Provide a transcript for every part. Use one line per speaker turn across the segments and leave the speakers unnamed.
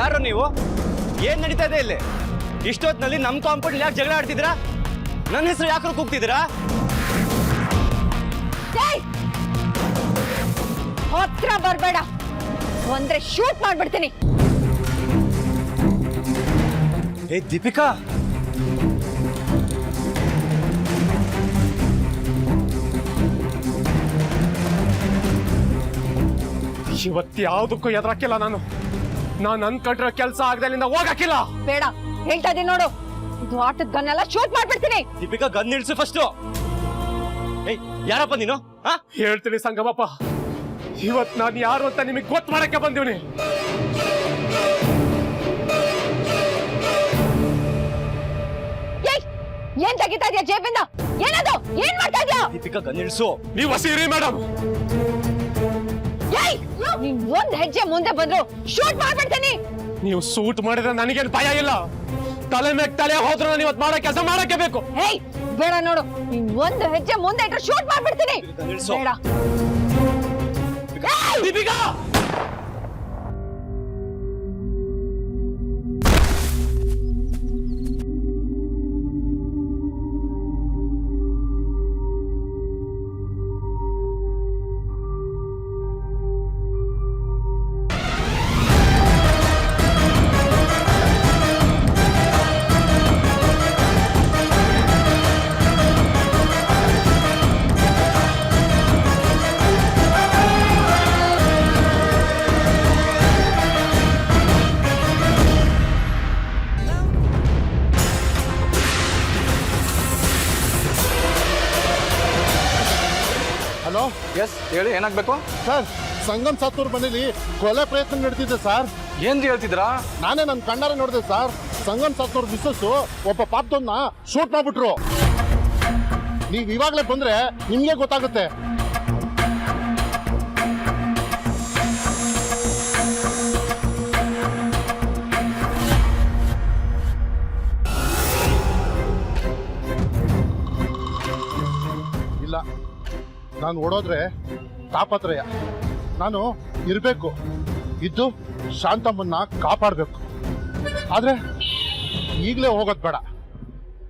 ಯಾರು ನೀವು? ಏನ್ ನಡೀತಾ ಇದೆ ಇಲ್ಲಿ? ಇಷ್ಟೊತ್ತಿನಲ್ಲಿ ನಮ್ಮ ಕಾಂಪೌಂಡ್ ಯಾಕೆ ಜಗಳ ಆಡ್ತಿದ್ದೀರಾ? ನನ್ನ ಹೆಸರು ಯಾಕೆ ಕೂಗ್ತಿದ್ದೀರಾ?
ಹತ್ರ ಬರ್ಬೇಡ, ಅಂದ್ರೆ ಶೂಟ್ ಮಾಡ್ಬಿಡ್ತೀನಿ.
ಏ ದೀಪಿಕಾ,
ಇವತ್ತು ಯಾವುದಕ್ಕೂ ಎದುರಾಕಿಲ್ಲ. ನಾನು ಅನ್ಕೊಂಡ್ರೆ ಕೆಲಸ ಆಗದಲ್ಲಿಂದ ಹೋಗಕ್ಕಿಲ್ಲ.
ಬೇಡ, ಹೇಳ್ತಾ ಇದೀನಿ ನೋಡು, ಇದು ಆಟದ ಗನ್ನೆಲ್ಲ ಶೂಟ್ ಮಾಡ್ಬಿಡ್ತೀನಿ.
ದೀಪಿಕಾ ಗನ್ ಇಳಿಸು ಫಸ್ಟ್. ಏಯ್ ಯಾರಪ್ಪ ನೀನು?
ಹೇಳ್ತೀನಿ ಸಂಗಮಪ್ಪ, ಇವತ್ತು ನಾನು ಯಾರು ಅಂತ ನಿಮಗೆ ಗೊತ್ತು ಮಾಡಕ್ಕೆ ಬಂದಿವ್ನಿ.
ಏನ್ ತೆಗಿತಾ ಇದೆಯಾ ಜೇಬಿಂದ? ಏನದು? ಏನ್ ಮಾಡ್ತಾ ಇದೆಯಾ?
ದೀಪಿಕಾ ಗನ್ ಇಳಿಸು.
ನೀವು ಹಸಿರಿ ಮೇಡಮ್.
ನೀನ್ ಒಂದ್ ಹೆಜ್ಜೆ ಮುಂದೆ ಬಂದ್ರು ಶೂಟ್ ಮಾಡ್ಬಿಡ್ತೀನಿ.
ನೀವು ಸೂಟ್ ಮಾಡಿದ್ರೆ ನನಗೇನು ಭಯ ಇಲ್ಲ. ತಲೆ ಮೇಲೆ ತಲೆ ಹೋದ್ರು ನಾನು ಇವತ್ತು ಮಾಡೋ ಕೆಲಸ ಮಾಡಕ್ಕೆ ಬೇಕು.
ಹೇಯ್ ಬೇಡ ನೋಡು, ನೀನ್ ಒಂದ್ ಹೆಜ್ಜೆ ಮುಂದೆ ಇಟ್ರೆ ಶೂಟ್ ಮಾಡ್ಬಿಡ್ತೀನಿ. ಬೇಡ
ದೀಪಿಕಾ,
ಹಲೋ.
ಎಸ್ ಹೇಳಿ, ಏನಾಗಬೇಕು?
ಸರ್, ಸಂಗಮ್ ಸಾತ್ತೂರ್ ಮನೇಲಿ ಕೊಲೆ ಪ್ರಯತ್ನ ನಡೀತಿದೆ ಸರ್.
ಏನ್ ಹೇಳ್ತಿದ್ರಾ?
ನಾನೇ ನನ್ನ ಕಣ್ಣಾರೆ ನೋಡಿದೆ ಸರ್. ಸಂಗಮ್ ಸಾತ್ತೂರ್ ಮಿಸ್ಸಸ್ ಒಬ್ಬ ಪಾಪದನ್ನ ಶೂಟ್ ಮಾಡ್ಬಿಟ್ರು. ನೀವ್ ಇವಾಗ್ಲೇ ಬಂದ್ರೆ ನಿಮ್ಗೆ ಗೊತ್ತಾಗುತ್ತೆ. ಇಲ್ಲ, ನಾನು ಓಡೋದ್ರೆ ತಾಪತ್ರಯ. ನಾನು ಇರಬೇಕು, ಇದ್ದು ಶಾಂತಮ್ಮನ್ನ ಕಾಪಾಡಬೇಕು. ಆದ್ರೆ ಈಗಲೇ ಹೋಗೋದು ಬೇಡ.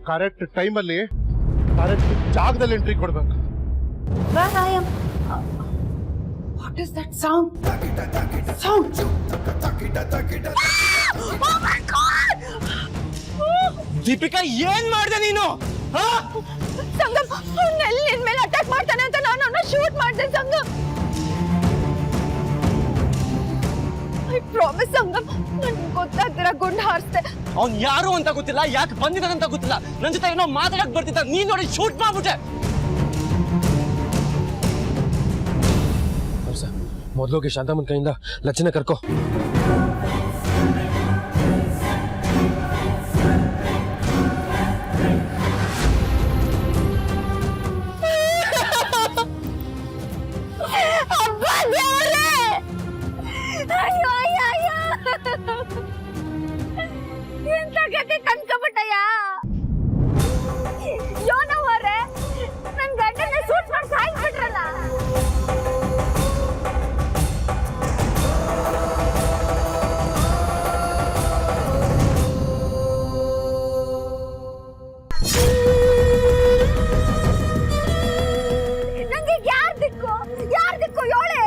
ಕರೆಕ್ಟ್ ಟೈಮಲ್ಲಿ ಕರೆಕ್ಟ್ ಜಾಗದಲ್ಲಿ ಎಂಟ್ರಿ ಕೊಡ್ಬೇಕು.
What is that sound? Sound! Oh my God!
Deepika ಏನ್ ಮಾಡಿದೆ ನೀನು?
ಸಂಗಮ್ ಅವನ್ನೆಲ್ಲಿ ನಿನ್ ಮೇಲೆ ಅಟ್ಯಾಕ್ ಮಾಡ್ತಾನೆ ಅಂತ ನಾನು ಅವನ್ನ ಶೂಟ್ ಮಾಡಿದೆ. ಸಂಗಮ್, ಐ ಪ್ರಾಮಿಸ್ ಸಂಗಮ್, ನನ್ಗೆ ಗೊತ್ತಾಗ್ದಿರ ಗುಂಡು ಹಾರಿಸ್ದೆ.
ಅವ್ನ್ ಯಾರು ಅಂತ ಗೊತ್ತಿಲ್ಲ, ಯಾಕೆ ಬಂದಿದ್ದಾನಂತ ಗೊತ್ತಿಲ್ಲ. ನನ್ ಜೊತೆ ಏನೋ ಮಾತಾಡಕ್ ಬರ್ತಿದ್ದ, ನೀನ್ ನೋಡಿ ಶೂಟ್ ಮಾಡ್ಬಿಟ್ಟೆ.
ಮೊದಲೋಗಿ ಶಾಂತಮ್ಮನ ಕೈಯಿಂದ ಲಚ್ಚನ ಕರ್ಕೋ.
ಎಂತ ಗತಿ ಕನ್ಕೊಬಿಟ್ಟಯ್ಯ. ಯೋನವರೇ, ನನ್ ಗಂಡನ ಸೂಟ್ ಮಾಡಿ ಸಾಯಿಸ್ಬಿಟ್ರಲ್ಲ. ನಂಗೆ ಯಾರ್ ದಿಕ್ಕು ಯೋಳೆ?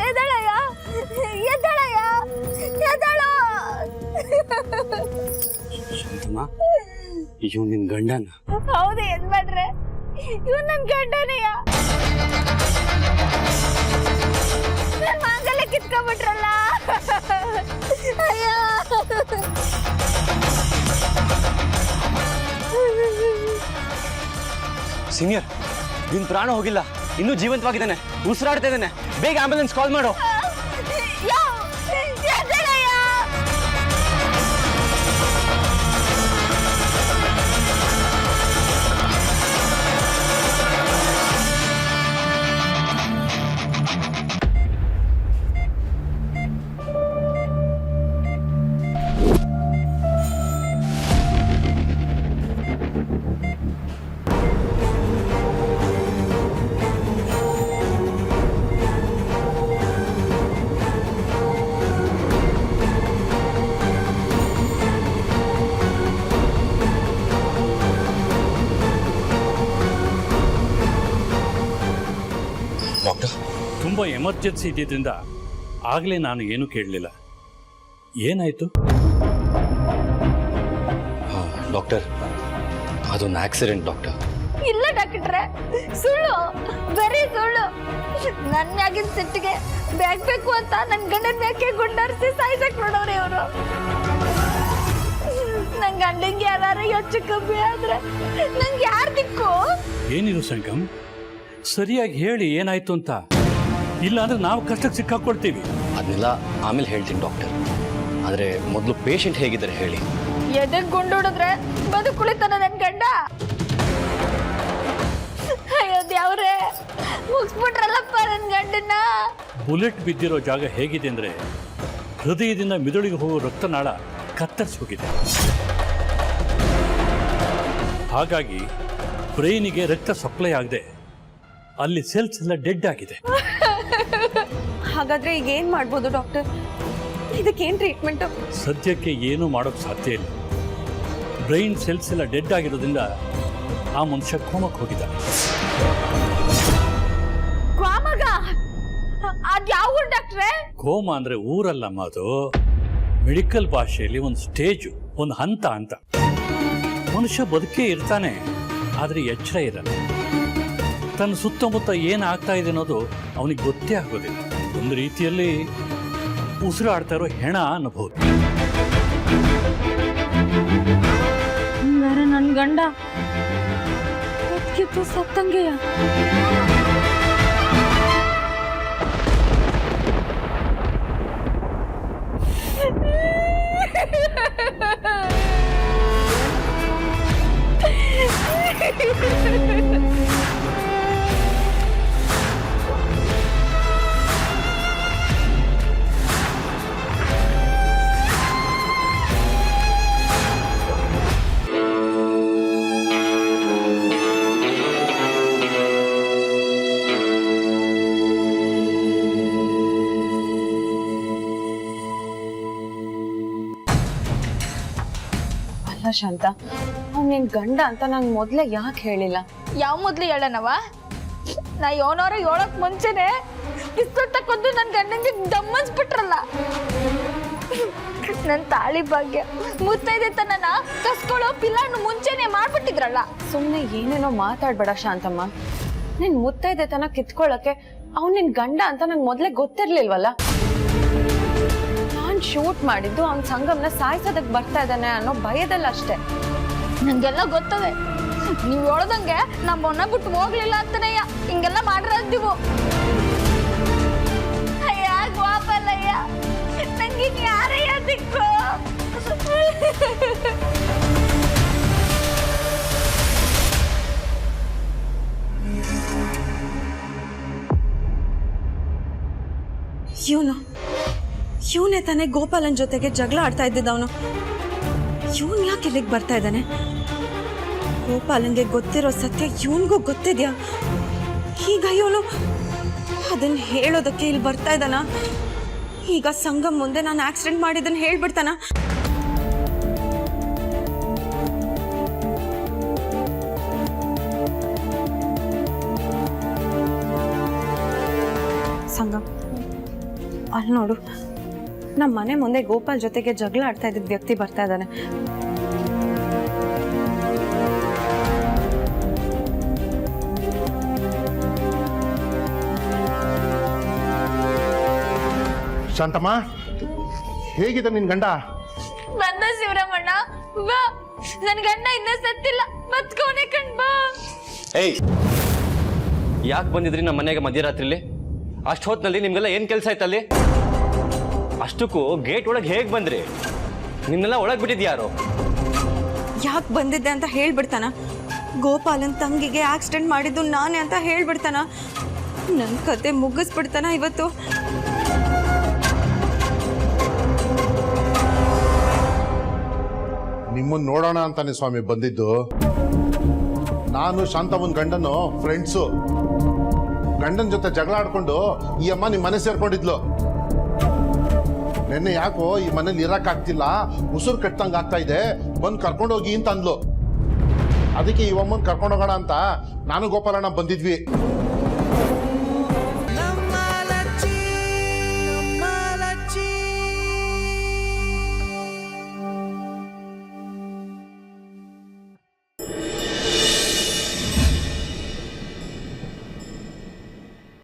ಎದಳಯ್ಯ, ಎದಳಯ್ಯ, ಎದಳು.
ಶಾಂತಮ್ಮ, ಇವ್ ನಿನ್ ಗಂಡನ?
ಹೌದು, ಏನ್ ಮಾಡ್ರೆ, ಇವ್ ನನ್ ಗಂಡನೆಯ. ನನ್ ಮಾಂಗಲ್ಯ ಕಿತ್ಕೊಂಡ್ಬಿಟ್ರಲ್ಲ. ಅಯ್ಯೋ.
ಸೀನಿಯರ್, ನಿನ್ ಪ್ರಾಣ ಹೋಗಿಲ್ಲ, ಇನ್ನೂ ಜೀವಂತವಾಗಿದ್ದಾನೆ, ಉಸಿರಾಡ್ತಾ ಇದ್ದಾನೆ. ಬೇಗ ಆಂಬ್ಯುಲೆನ್ಸ್ ಕಾಲ್ ಮಾಡು.
ತುಂಬ ಎಮರ್ಜೆನ್ಸಿ ಇದ್ದಿದ್ದರಿಂದ ಆಗಲೇ ನಾನು ಏನೂ ಕೇಳಲಿಲ್ಲ. ಏನಾಯಿತು?
ಡಾಕ್ಟರ್, ಅದೊಂದು ಆಕ್ಸಿಡೆಂಟ್ ಡಾಕ್ಟರ್.
ಇಲ್ಲ ಡಾಕ್ಟ್ರೆ, ಸುಳ್ಳು, ಬರೀ ಸುಳ್ಳು. ನನ್ನ ಮ್ಯಾಗಿನ ಸಿಟ್ಟಿಗೆ ಬೇಕು ಅಂತ ನನ್ನ ಗಂಡನ ಮ್ಯಾಕೆ ಗುಂಡಾರಿಸಿ ಸಾಯ್ಸಕ್ ನೋಡವ್ರೆ ಇವರು. ನನ್ನ ಗಂಡಂಗೆ ಯಾರು ಹೆಚ್ಚು ಕಮ್ಮಿ ಆದ್ರೆ ನಂಗೆ ಯಾರು ದಿಕ್ಕು?
ಏನಿದು ಸಂಗಮ್, ಸರಿಯಾಗಿ ಹೇಳಿ ಏನಾಯ್ತು ಅಂತ. ಇಲ್ಲ ಅಂದ್ರೆ ನಾವು ಕಷ್ಟಕ್ಕೆ ಸಿಕ್ಕಾಕೊಳ್ತೀವಿ.
ಅದನ್ನೆಲ್ಲ ಆಮೇಲೆ ಹೇಳ್ತೀನಿ ಡಾಕ್ಟರ್. ಆದರೆ ಮೊದಲು ಪೇಷಂಟ್ ಹೇಗಿದ್ದಾರೆ ಹೇಳಿ.
ಎದಕ್ ಗುಂಡೋಡಿದ್ರೆ ಬದುಕುಳಿತಾನ ನನ್ನ ಗಂಡ. ಅಯ್ಯೋ ದೇವ್ರೇ, ಮುಗಿಸ್ಬಿಟ್ರಲ್ಲಪ್ಪ ನನ್ನ ಗಂಡನ್ನ.
ಬುಲೆಟ್ ಬಿದ್ದಿರೋ ಜಾಗ ಹೇಗಿದೆ ಅಂದರೆ ಹೃದಯದಿಂದ ಮಿದುಳಿಗೆ ಹೋಗೋ ರಕ್ತನಾಳ ಕತ್ತರಿಸಿ ಹೋಗಿದೆ. ಹಾಗಾಗಿ ಬ್ರೈನಿಗೆ ರಕ್ತ ಸಪ್ಲೈ ಆಗದೆ ಅಲ್ಲಿ ಸೆಲ್ಸ್ ಎಲ್ಲ ಡೆಡ್ ಆಗಿದೆ.
ಹಾಗಾದ್ರೆ ಈಗ ಏನ್ ಮಾಡ್ಬೋದು ಡಾಕ್ಟರ್? ಇದಕ್ಕೇನ್ ಟ್ರೀಟ್ಮೆಂಟ್?
ಸದ್ಯಕ್ಕೆ ಏನೂ ಮಾಡೋಕ್ಕೆ ಸಾಧ್ಯ ಇಲ್ಲ. ಬ್ರೈನ್ ಸೆಲ್ಸ್ ಎಲ್ಲ ಡೆಡ್ ಆಗಿರೋದ್ರಿಂದ ಆ ಮನುಷ್ಯ ಕೋಮಕ್ಕೆ ಹೋಗಿದ್ದಾನೆ.
ಕ್ವಾಮಗ? ಅದ್ಯಾವ ಊರು ಡಾಕ್ಟ್ರೆ?
ಕೋಮ ಅಂದ್ರೆ ಊರಲ್ಲಮ್ಮ, ಅದು ಮೆಡಿಕಲ್ ಭಾಷೆಯಲ್ಲಿ ಒಂದು ಸ್ಟೇಜು, ಒಂದು ಹಂತ ಅಂತ. ಮನುಷ್ಯ ಬದುಕೇ ಇರ್ತಾನೆ, ಆದರೆ ಎಚ್ಚರ ಇರಲ್ಲ. ತನ್ನ ಸುತ್ತಮುತ್ತ ಏನಾಗ್ತಾ ಇದೆ ಅನ್ನೋದು ಅವನಿಗೆ ಗೊತ್ತೇ ಆಗೋದಿಲ್ಲ. ಒಂದು ರೀತಿಯಲ್ಲಿ ಉಸಿರಾಡ್ತಾ ಇರೋ ಹೆಣ ಅನ್ನಬಹುದು.
ನನ್ನ ಗಂಡ ಕಿತ್ತು ಸತ್ತಂಗೆಯ. ಶಾಂತ, ಅವ್ನು ನಿನ್ ಗಂಡ ಅಂತ ನಂಗೆ ಮೊದ್ಲೇ ಯಾಕೆ ಹೇಳಿಲ್ಲ? ಯಾವ ಮೊದ್ಲು ಹೇಳನವ? ನಾ ಯೋನವ್ರ ಹೇಳಕ್ ಮುಂಚೆನೆ ಪಿಸ್ತೂಲ್ ತಕ್ಕೊಂದು ನನ್ನ ಗಂಡಂಗೆ ದಮ್ಮನ್ಸ್ಬಿಟ್ರಲ್ಲ. ನನ್ನ ತಾಳಿ ಭಾಗ್ಯ ಮುತ್ತೈದೆ ತನ್ನ ಕಸ್ಕೊಳ್ಳೋ ಪಿಲ್ಲನ್ನು ಮುಂಚೆನೆ ಮಾಡ್ಬಿಟ್ಟಿದ್ರಲ್ಲ. ಸುಮ್ಮನೆ ಏನೇನೋ ಮಾತಾಡ್ಬೇಡ ಶಾಂತಮ್ಮ. ನಿನ್ ಮುತ್ತೈದೆ ತನ ಕಿತ್ಕೊಳ್ಳಕ್ಕೆ ಅವ್ನು ನಿನ್ ಗಂಡ ಅಂತ ನಂಗೆ ಮೊದ್ಲೇ ಗೊತ್ತಿರ್ಲಿಲ್ವಲ್ಲ. ಶೂಟ್ ಮಾಡಿದ್ದು ಅವ್ನ ಸಂಗಮ್ನ ಸಾಯಿಸೋದಕ್ಕೆ ಬರ್ತಾ ಇದ್ದಾನೆ ಅನ್ನೋ ಭಯದಲ್ಲ ಅಷ್ಟೇ. ನಂಗೆಲ್ಲ ಗೊತ್ತವೆ. ನೀವ್ ಹೇಳದಂಗೆ ನಮ್ಮ ಮೊನ್ನ ಬಿಟ್ಟು ಹೋಗ್ಲಿಲ್ಲ ಅಂತಾನೆ ಹಿಂಗೆಲ್ಲ ಮಾಡಿರದ್ದೀವು. ಅಯ್ಯ ಗೋಪಾಲಯ್ಯ, ನಂಗೆ ಯಾರಯ್ಯ ದಿಕ್ಕು? ಇವನೇ ತಾನೇ ಗೋಪಾಲನ್ ಜೊತೆಗೆ ಜಗಳ ಆಡ್ತಾ ಇದ್ದಿದ್ದವನು. ಇವನ್ ಯಾಕೆ ಇಲ್ಲಿಗೆ ಬರ್ತಾ ಇದ್ದಾನೆ? ಗೋಪಾಲನ್ಗೆ ಗೊತ್ತಿರೋ ಸತ್ಯ ಇವನ್ಗೂ ಗೊತ್ತಿದ್ಯಾ? ಈಗ ಇವನು ಅದನ್ನ ಹೇಳೋದಕ್ಕೆ ಇಲ್ಲಿ ಬರ್ತಾ ಇದ್ದಾನ? ಈಗ ಸಂಗಮ್ ಮುಂದೆ ನಾನು ಆಕ್ಸಿಡೆಂಟ್ ಮಾಡಿದ್ದನ್ನು ಹೇಳ್ಬಿಡ್ತಾನ? ಸಂಗಮ್, ಅಲ್ಲಿ ನೋಡು, ನಮ್ಮ ಮನೆ ಮುಂದೆ ಗೋಪಾಲ್ ಜೊತೆಗೆ ಜಗಳ ಆಡ್ತಾ ಇದ್ದ ವ್ಯಕ್ತಿ ಬರ್ತಾ ಇದ್ದಾನೆ.
ಶಾಂತಮ್ಮ, ಹೇಗಿದೆ ನಿನ್ ಗಂಡ?
ಬಂದ ಶಿವರಾಮಣ್ಣ, ಬಾ. ನನ್ ಗಂಡ ಇನ್ನೂ ಸತ್ತಿಲ್ಲ, ಬತ್ಕೋನೆ ಕಣ್ ಬಾ.
ಏಯ್, ಯಾಕೆ ಬಂದಿದ್ರಿ ನಮ್ಮ ಮನೆಗೆ ಮಧ್ಯರಾತ್ರಿಲಿ? ಅಷ್ಟು ಹೊತ್ತಿನಲ್ಲಿ ನಿಮ್ಗೆಲ್ಲ ಏನ್ ಕೆಲಸ ಆಯ್ತಲ್ಲಿ? ಅಷ್ಟಕ್ಕೂ ಗೇಟ್ ಒಳಗೆ ಹೇಗೆ ಬಂದ್ರಿ? ನಿಮ್ನೆಲ್ಲ ಒಳಗೆ ಬಿಟ್ಟಿದ್ಯಾರು?
ಯಾಕೆ ಬಂದಿದ್ದೆ ಅಂತ ಹೇಳ್ಬಿಡ್ತಾನ? ಗೋಪಾಲನ್ ತಂಗಿಗೆ ಆಕ್ಸಿಡೆಂಟ್ ಮಾಡಿದ್ದು ನಾನೇ ಅಂತ ಹೇಳ್ಬಿಡ್ತಾನ? ನನ್ನ ಕತೆ ಮುಗಿಸ್ಬಿಡ್ತಾನ ಇವತ್ತು.
ನಿಮ್ಮನ್ನ ನೋಡೋಣ ಅಂತಾನೆ ಸ್ವಾಮಿ ಬಂದಿದ್ದು. ನಾನು ಶಾಂತಮ್ಮನ ಗಂಡನು ಫ್ರೆಂಡ್ಸು. ಗಂಡನ ಜೊತೆ ಜಗಳ ಆಡ್ಕೊಂಡು ಈ ಅಮ್ಮ ನಿಮ್ಮ ಮನೆ ಸೇರ್ಕೊಂಡಿದ್ಲು. ನೆನ್ನೆ ಯಾಕೋ ಈ ಮನೇಲಿ ಇರಕ್ಕಾಗ್ತಿಲ್ಲ, ಉಸಿರು ಕಟ್ಟಂಗೆ ಆಗ್ತಾ ಇದೆ, ಬಂದು ಕರ್ಕೊಂಡೋಗಿ ಅಂತ ಅಂದ್ಲು. ಅದಕ್ಕೆ ಈ ಅಮ್ಮನ ಕರ್ಕೊಂಡೋಗೋಣ ಅಂತ ನಾನು ಗೋಪಾಲಣ್ಣ ಬಂದಿದ್ವಿ.